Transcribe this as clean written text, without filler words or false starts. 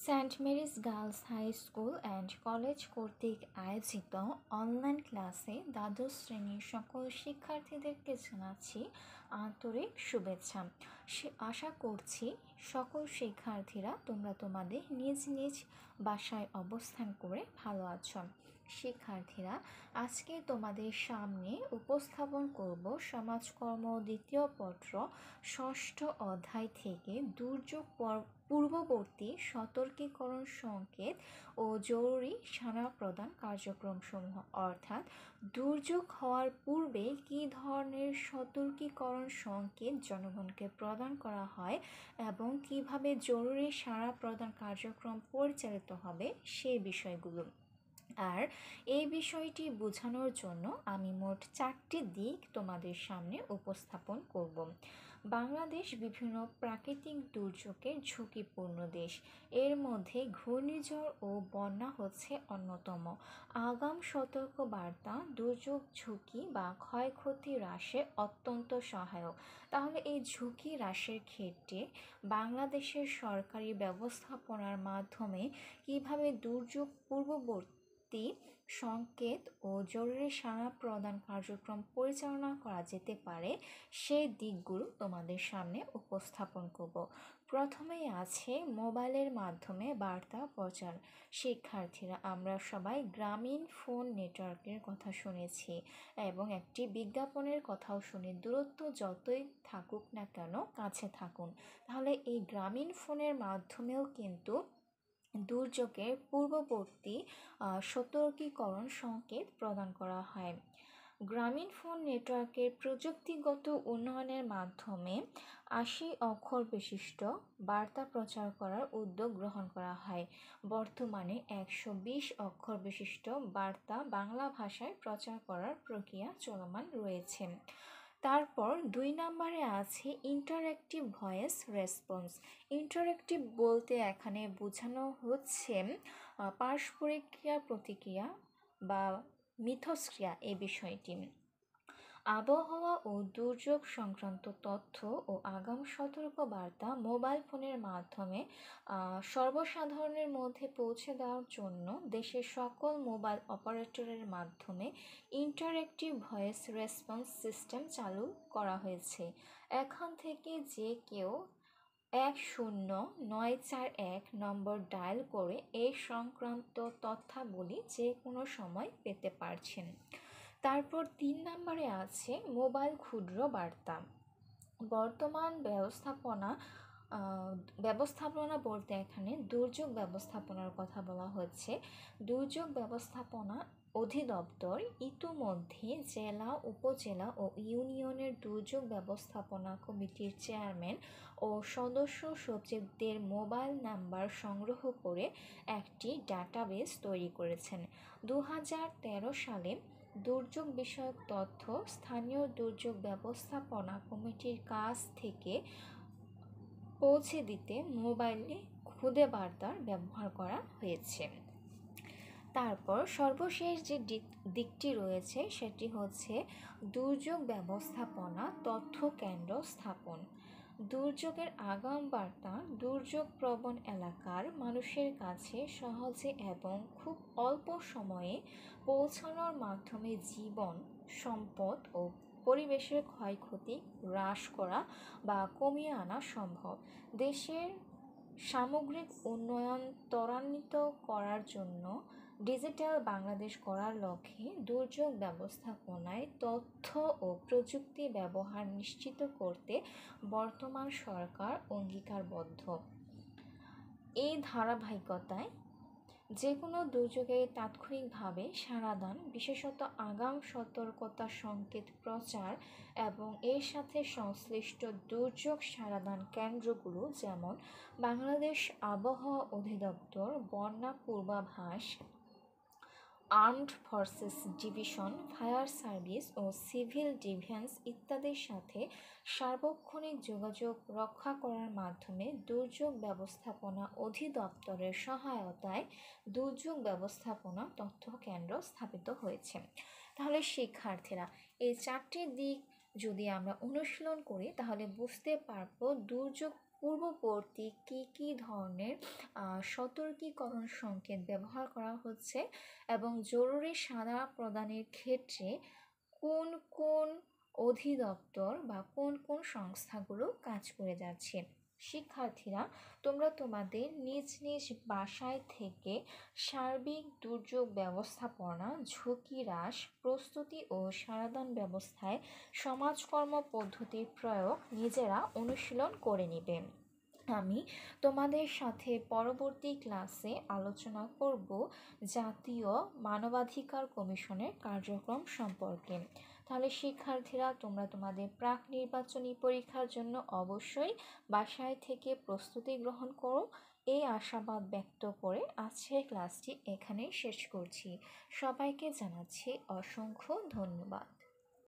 Saint Mary's girls high school and college কর্তৃক আয়োজিত online ক্লাসে দ্বাদশ শ্রেণীর সকল শিক্ষার্থীদেরকে জানাচ্ছি আন্তরিক শুভেচ্ছা। আশা করছি সকল শিক্ষার্থীরা তোমরা তোমাদের নিজ নিজ বাসায় অবস্থান করে ভালো আছো। শিক্ষার্থীরা, আজকে তোমাদের সামনে উপস্থাপন করব সমাজকর্ম দ্বিতীয় পত্র ষষ্ঠ অধ্যায় থেকে দুর্যোগ পূর্ববর্তী সতর্কীকরণ সংকেত ও জরুরি সাড়া প্রদান কার্যক্রমসমূহ, অর্থাৎ দুর্যোগ হওয়ার পূর্বে কী ধরনের সতর্কীকরণ সংকেত জনগণকে প্রদান করা হয় এবং কিভাবে জরুরি সাড়া প্রদান কার্যক্রম পরিচালিত হবে সেই বিষয়গুলো। আর এই বিষয়টি বোঝানোর জন্য আমি মোট 4টি দিক তোমাদের সামনে উপস্থাপন করব। বাংলাদেশ বিভিন্ন প্রাকৃতিক দুর্যোগের ঝুঁকিপূর্ণ দেশ। এর মধ্যে ঘূর্ণিঝড় ও বন্যা হচ্ছে অন্যতম। আগাম সতর্ক বার্তা দুর্যোগ ঝুঁকি বা ক্ষয়ক্ষতি হ্রাসে অত্যন্ত সহায়ক। তাহলে এই ঝুঁকি হ্রাসের ক্ষেত্রে বাংলাদেশের সরকারি ব্যবস্থাপনার মাধ্যমে কিভাবে দুর্যোগ পূর্ববর্তী সংকেত ও জরুরি সাড়া প্রদান কার্যক্রম পরিচালনা করা যেতে পারে সেই দিকগুলো তোমাদের সামনে উপস্থাপন করব। প্রথমেই আছে মোবাইলের মাধ্যমে বার্তা প্রচার। শিক্ষার্থীরা, আমরা সবাই গ্রামীণ ফোন নেটওয়ার্কের কথা শুনেছি এবং একটি বিজ্ঞাপনের কথাও শুনি, দূরত্ব যতই থাকুক না কেন কাছে থাকুন। তাহলে এই গ্রামীণ ফোনের মাধ্যমেও কিন্তু দুর্যোগের পূর্ববর্তী সতর্কীকরণ সংকেত প্রদান করা হয়। গ্রামীণ ফোন নেটওয়ার্কের প্রযুক্তিগত উন্নয়নের মাধ্যমে 80 অক্ষর বিশিষ্ট বার্তা প্রচার করার উদ্যোগ গ্রহণ করা হয়। বর্তমানে 120 অক্ষর বিশিষ্ট বার্তা বাংলা ভাষায় প্রচার করার প্রক্রিয়া চলমান রয়েছে। তারপর 2 নম্বরে আছে ইন্টারঅ্যাক্টিভ ভয়েস রেসপন্স। ইন্টারঅ্যাক্টিভ বলতে এখানে বোঝানো হচ্ছে পারস্পরিক ক্রিয়া প্রতিক্রিয়া বা মিথস্ক্রিয়া এই বিষয়টি। আবহাওয়া ও দুর্যোগ সংক্রান্ত তথ্য ও আগাম সতর্ক বার্তা মোবাইল ফোনের মাধ্যমে সর্বসাধারণের মধ্যে পৌঁছে দেওয়ার জন্য দেশের সকল মোবাইল অপারেটরের মাধ্যমে ইন্টারঅ্যাক্টিভ ভয়েস রেসপন্স সিস্টেম চালু করা হয়েছে। এখন থেকে যে কেউ 10941 নম্বর ডায়াল করে এই সংক্রান্ত তথ্যাবলী যে কোনো সময় পেতে পারছেন। তারপর 3 নম্বরে আছে মোবাইল ক্ষুদ্র বার্তা। বর্তমান ব্যবস্থাপনা বলতে এখানে দুর্যোগ ব্যবস্থাপনার কথা বলা হচ্ছে। দুর্যোগ ব্যবস্থাপনা অধিদপ্তর ইতিমধ্যে জেলা, উপজেলা ও ইউনিয়নের দুর্যোগ ব্যবস্থাপনা কমিটির চেয়ারম্যান ও সদস্য সচিবদের মোবাইল নাম্বার সংগ্রহ করে একটি ডাটাবেস তৈরি করেছেন। 2013 সালে দুর্যোগ বিষয়ক তথ্য স্থানীয় দুর্যোগ ব্যবস্থাপনা কমিটির কাছ থেকে পৌঁছে দিতে মোবাইলে খুদে বার্তার ব্যবহার করা হয়েছে। তারপর সর্বশেষ যে দিকটি রয়েছে সেটি হচ্ছে দুর্যোগ ব্যবস্থাপনা তথ্য কেন্দ্র স্থাপন। দুর্যোগের আগাম বার্তা দুর্যোগ প্রবণ এলাকার মানুষের কাছে সহজে এবং খুব অল্প সময়ে পৌঁছানোর মাধ্যমে জীবন, সম্পদ ও পরিবেশের ক্ষয়ক্ষতি হ্রাস করা বা কমিয়ে আনা সম্ভব। দেশের সামগ্রিক উন্নয়ন ত্বরান্বিত করার জন্য ডিজিটাল বাংলাদেশ গড়ার লক্ষ্যে দুর্যোগ ব্যবস্থাপনায় তথ্য ও প্রযুক্তি ব্যবহার নিশ্চিত করতে বর্তমান সরকার অঙ্গীকারবদ্ধ। এই ধারাবাহিকতায় যে কোনো দুর্যোগে তাৎক্ষণিকভাবে সাড়াদান, বিশেষত আগাম সতর্কতা সংকেত প্রচার এবং এর সাথে সংশ্লিষ্ট দুর্যোগ সাড়াদান কেন্দ্রগুলো যেমন বাংলাদেশ আবহাওয়া অধিদপ্তর, বন্যা পূর্বাভাস, armed forces division, fire service ও সিভিল ডিফেন্স ইত্যাদির সাথে সার্বক্ষণিক যোগাযোগ রক্ষা করার মাধ্যমে দুর্যোগ ব্যবস্থাপনা অধিদপ্তরের সহায়তায় দুর্যোগ ব্যবস্থাপনা তথ্য কেন্দ্র স্থাপিত হয়েছে। তাহলে শিক্ষার্থীরা, এই 4টি দিক যদি আমরা অনুশীলন করি তাহলে বুঝতে পারবো দুর্যোগ পূর্ববর্তী কী ধরনের সতর্কীকরণ সংকেত ব্যবহার করা হচ্ছে এবং জরুরি সাড়া প্রদানের ক্ষেত্রে কোন কোন অধিদপ্তর বা কোন কোন সংস্থাগুলো কাজ করে যাচ্ছে। শিক্ষার্থীরা, তোমরা তোমাদের নিজ নিজ বাসায় থেকে সার্বিক দুর্যোগ ব্যবস্থাপনা, ঝুঁকি হ্রাস, প্রস্তুতি ও সারাদান ব্যবস্থায় সমাজকর্ম পদ্ধতির প্রয়োগ নিজেরা অনুশীলন করে নিবে। আমি তোমাদের সাথে পরবর্তী ক্লাসে আলোচনা করব জাতীয় মানবাধিকার কমিশনের কার্যক্রম সম্পর্কে। তাহলে শিক্ষার্থীরা, তোমরা তোমাদের প্রাক নির্বাচনী পরীক্ষার জন্য অবশ্যই বাসায় থেকে প্রস্তুতি গ্রহণ করো। এই আশাবাদ ব্যক্ত করে আজকের ক্লাসটি এখানেই শেষ করছি। সবাইকে জানাচ্ছি অসংখ্য ধন্যবাদ।